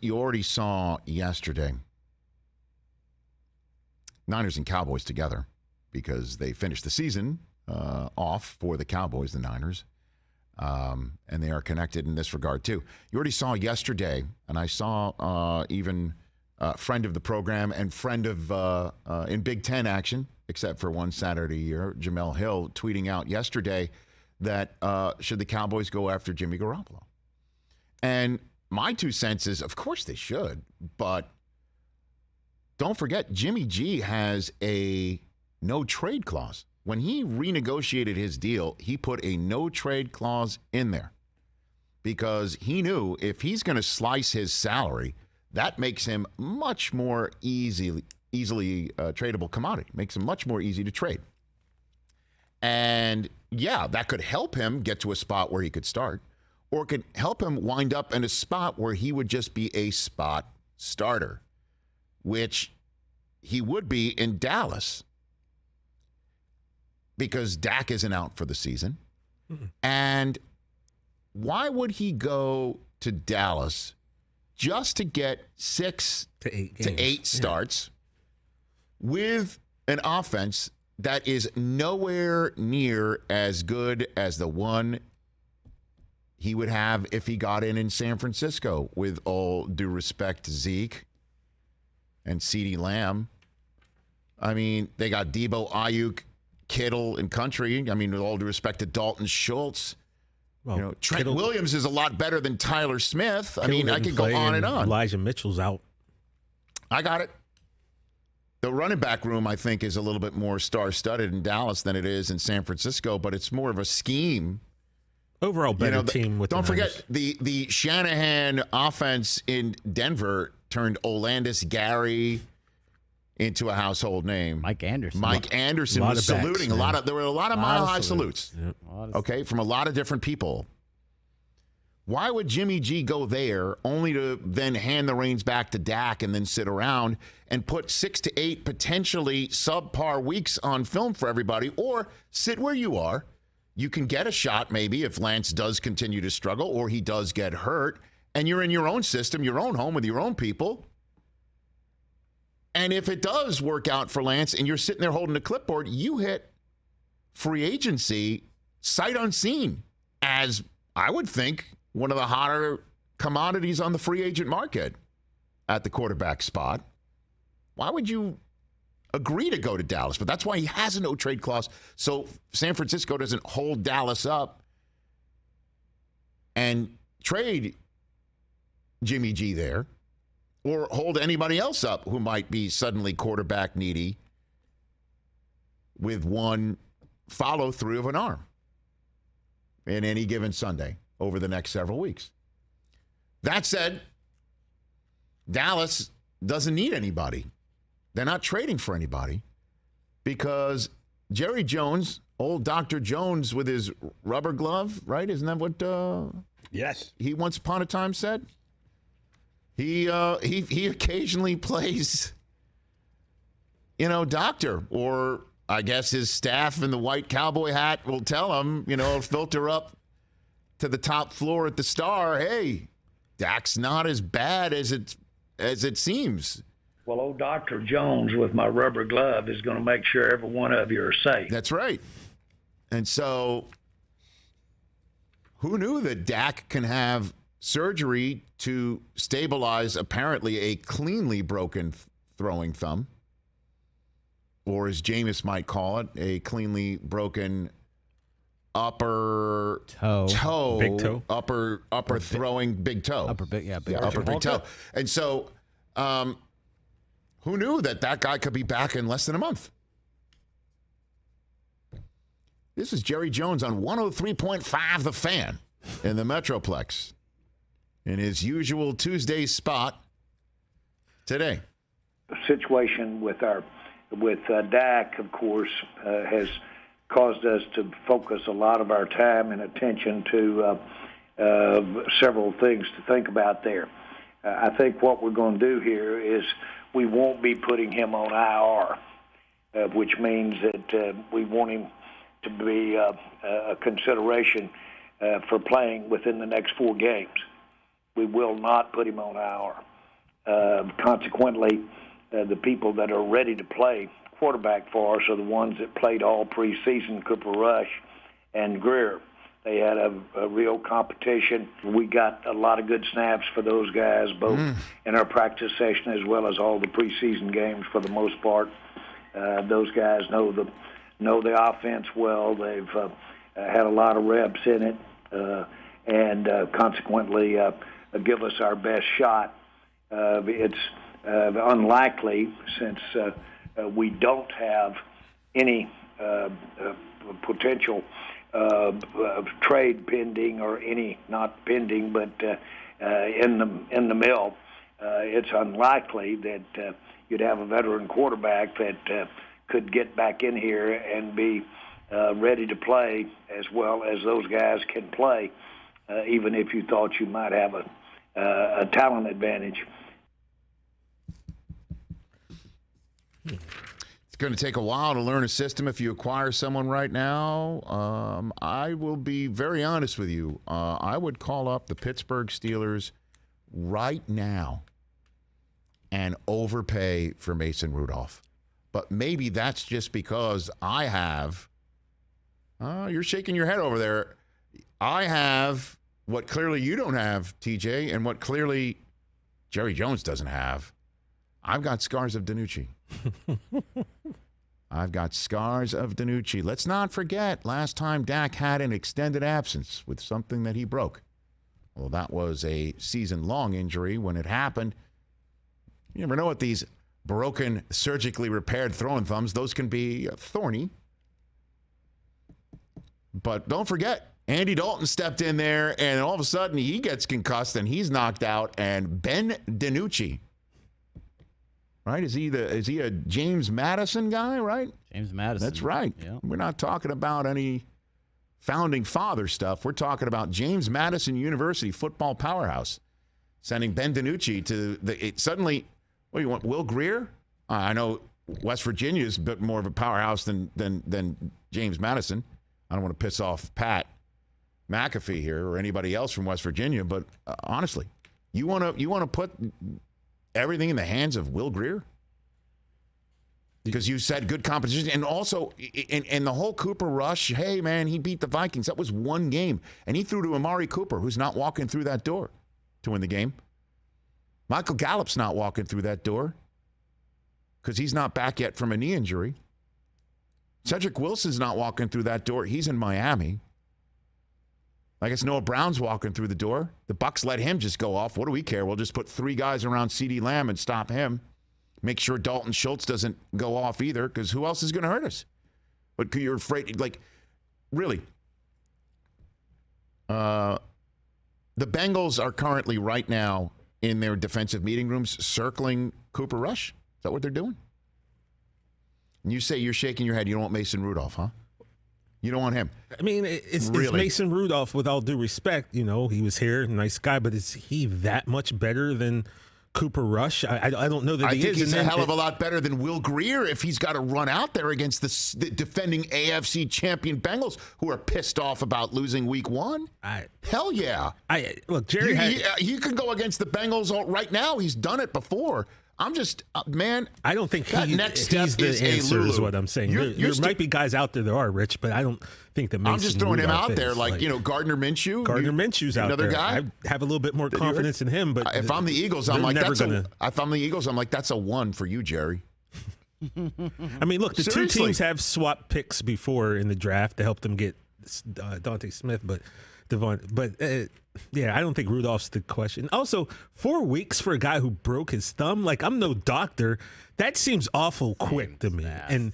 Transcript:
you already saw yesterday Niners and Cowboys together because they finished the season off for the Cowboys, the Niners, and they are connected in this regard too. You already saw yesterday, and I saw even friend of the program and friend of in Big Ten action, except for one Saturday a year, Jamel Hill, tweeting out yesterday that should the Cowboys go after Jimmy Garoppolo? And my 2 cents is, of course they should, but don't forget, Jimmy G has a no-trade clause. When he renegotiated his deal, he put a no-trade clause in there because he knew if he's going to slice his salary, that makes him much more easily tradable commodity, makes him much more easy to trade. And, yeah, that could help him get to a spot where he could start, or it could help him wind up in a spot where he would just be a spot starter, which he would be in Dallas because Dak isn't out for the season. Mm-hmm. And why would he go to Dallas just to get 6 to 8 starts with an offense that is nowhere near as good as the one he would have if he got in San Francisco, with all due respect to Zeke and CeeDee Lamb? I mean, they got Debo, Ayuk, Kittle, and Country. I mean, with all due respect to Dalton Schultz. Well, Trent Williams is a lot better than Tyler Smith. I mean, I could go on and on. Elijah Mitchell's out. I got it. The running back room, I think, is a little bit more star-studded in Dallas than it is in San Francisco, but it's more of a scheme. Overall better team with don't the forget, the Shanahan offense in Denver turned Olandis Gary into a household name. Mike Anderson Was saluting there were a lot of mile-high salutes. Yep. Okay, from a lot of different people. Why would Jimmy G go there only to then hand the reins back to Dak and then sit around and put 6 to 8 potentially subpar weeks on film for everybody, or sit where you are? You can get a shot maybe if Lance does continue to struggle or he does get hurt, and you're in your own system, your own home with your own people. And if it does work out for Lance and you're sitting there holding a clipboard, you hit free agency sight unseen as, I would think, one of the hotter commodities on the free agent market at the quarterback spot. Why would you agree to go to Dallas? But that's why he has a no-trade clause, so San Francisco doesn't hold Dallas up and trade Jimmy G there, or hold anybody else up who might be suddenly quarterback needy with one follow-through of an arm in any given Sunday over the next several weeks. That said, Dallas doesn't need anybody. They're not trading for anybody because Jerry Jones, old Dr. Jones with his rubber glove, right? Isn't that what yes, he once upon a time said? He occasionally plays, doctor, or I guess his staff in the white cowboy hat will tell him, filter up to the top floor at the Star, hey, Dak's not as bad as it seems. Well, old Dr. Jones with my rubber glove is going to make sure every one of you are safe. That's right. And so who knew that Dak can have surgery to stabilize apparently a cleanly broken throwing thumb, or as Jameis might call it, a cleanly broken upper toe, big toe, upper throwing big toe, upper big toe. And so, who knew that guy could be back in less than a month? This is Jerry Jones on 103.5 The Fan in the Metroplex in his usual Tuesday spot today. The situation with Dak, of course, has caused us to focus a lot of our time and attention to several things to think about there. I think what we're going to do here is we won't be putting him on IR, which means that we want him to be a consideration for playing within the next 4 games. We will not put him on IR. Consequently, the people that are ready to play quarterback for us are the ones that played all preseason, Cooper Rush and Greer. They had a real competition. We got a lot of good snaps for those guys, both in our practice session as well as all the preseason games for the most part. Those guys know the offense well. They've had a lot of reps in it, and consequently give us our best shot. It's unlikely, since we don't have any potential trade pending, or any not pending, but in the mill. It's unlikely that you'd have a veteran quarterback that could get back in here and be ready to play as well as those guys can play, even if you thought you might have a talent advantage. It's going to take a while to learn a system if you acquire someone right now. I will be very honest with you. I would call up the Pittsburgh Steelers right now and overpay for Mason Rudolph. But maybe that's just because I have, you're shaking your head over there. I have what clearly you don't have, TJ, and what clearly Jerry Jones doesn't have. I've got scars of DiNucci. I've got scars of DiNucci. Let's not forget, last time Dak had an extended absence with something that he broke. Well, that was a season-long injury. When it happened, you never know what these broken, surgically repaired throwing thumbs, those can be thorny. But don't forget, Andy Dalton stepped in there, and all of a sudden he gets concussed, and he's knocked out, and Ben DiNucci, right? Is he a James Madison guy, right? James Madison. That's right. Yeah. We're not talking about any founding father stuff. We're talking about James Madison University football powerhouse sending Ben DiNucci to suddenly. What do you want, Will Greer? I know West Virginia is a bit more of a powerhouse than James Madison. I don't want to piss off Pat McAfee here or anybody else from West Virginia, but honestly, you want to put everything in the hands of Will Greer? Because you said good competition, and also in the whole Cooper Rush, hey man, he beat the Vikings. That was one game, and he threw to Amari Cooper, who's not walking through that door to win the game. Michael Gallup's not walking through that door because he's not back yet from a knee injury. Cedric Wilson's not walking through that door. He's in Miami. I guess Noah Brown's walking through the door. The Bucs let him just go off. What do we care? We'll just put 3 guys around CeeDee Lamb and stop him. Make sure Dalton Schultz doesn't go off either, because who else is going to hurt us? But you're afraid, like, really. The Bengals are currently right now in their defensive meeting rooms circling Cooper Rush. Is that what they're doing? And you say you're shaking your head. You don't want Mason Rudolph, huh? You don't want him. I mean, it's Mason Rudolph, with all due respect. You know, he was here, nice guy, but is he that much better than Cooper Rush? I don't know that he is. I think he's a hell of a lot better than Will Greer if he's got to run out there against the defending AFC champion Bengals, who are pissed off about losing week 1. Hell yeah. Look, Jerry, he can go against the Bengals right now. He's done it before. I'm just, man. I don't think next step he's the answer, is what I'm saying. There might be guys out there that are, Rich, but I don't think that Mason I'm just throwing Rudolph him out there, like, Gardner Minshew. Gardner Minshew's out another there. guy. I have a little bit more confidence in him, but if I'm the Eagles, I'm like, that's a 1 for you, Jerry. I mean, look, the Seriously. two teams have swapped picks before in the draft to help them get Dante Smith, but yeah, I don't think Rudolph's the question. Also, 4 weeks for a guy who broke his thumb, like, I'm no doctor. That seems awful quick to me. And